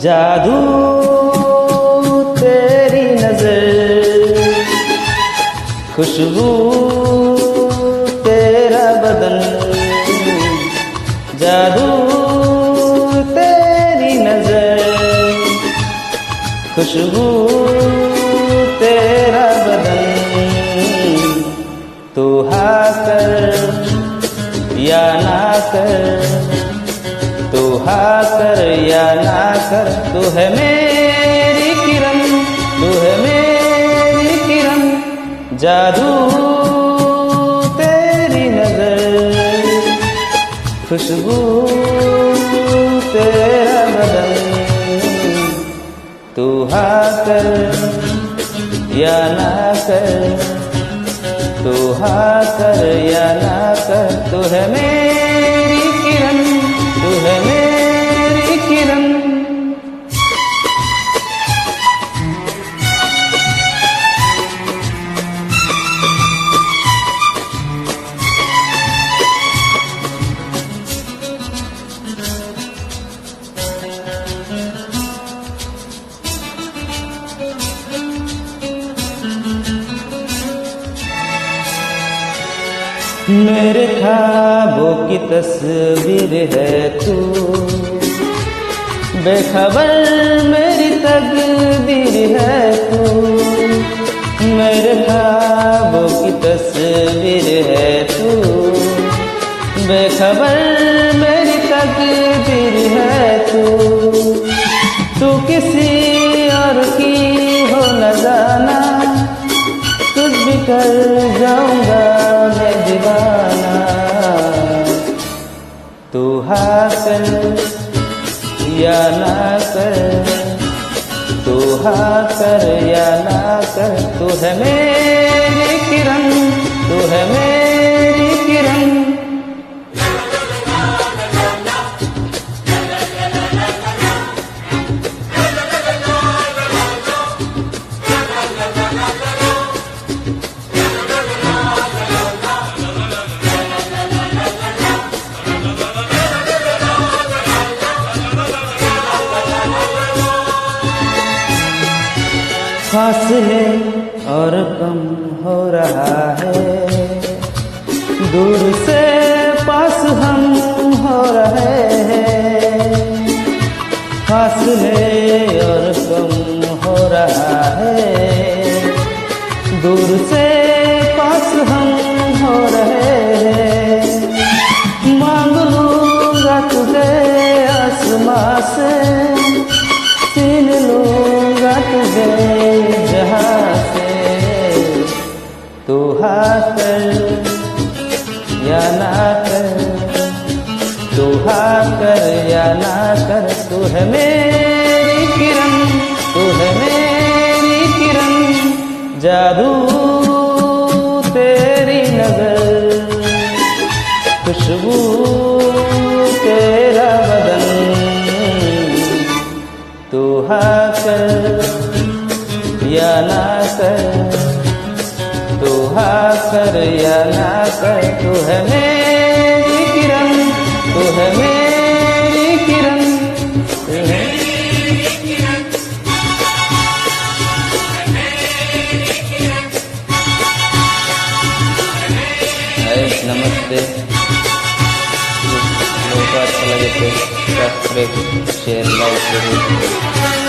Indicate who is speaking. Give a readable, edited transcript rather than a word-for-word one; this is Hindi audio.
Speaker 1: जादू तेरी नजर, खुशबू तेरा बदन, जादू तेरी नजर, खुशबू तेरा बदन, तू हाँ कर या ना कर, तू हाँ कर या ना कर, तू है मेरी किरण, तू है मेरी किरण, जादू तेरी नजर, खुशबू तेरा बदन, तू हाँ कर या ना कर, तू हाँ कर या ना कर, तू है मेरी किरण, तू है मेरी किरण। मेरे ख्वाबों की तस्वीर है तू, बेखबर मेरी तकदीर है तू, मेरे ख्वाबों की तस्वीर है तू, बेखबर मेरी तकदीर है तू, तू किसी और की हो न जाना, कुछ भी कर जाऊंगा मैं दीवाना, तू हाँ कर या ना कर, तू हाँ कर या ना कर, तू है मेरी किरण, तू है मेरी किरण। फासले और कम हो रहा है, दूर से पास हम हो रहे हैं, फासले और कम हो रहा है, दूर से पास हम हो रहे हैं, मांग लूंगा तुझे आसमां से, छीन लूंगा तुझे जहां से, तू हाँ कर या ना कर, तू हाँ कर या ना कर, तू है मेरी किरण, तू है मेरी किरण, जादू तेरी नजर, खुशबू तेरा बदन, तू हाँ कर या ना कर, तू हाँ कर या ना कर, तू है मेरी किरण, तू है मेरी किरण, तू है मेरी किरण। नमस्ते, लोगों को अच्छा लगे तो सब्सक्राइब शेयर लाइक जरूर।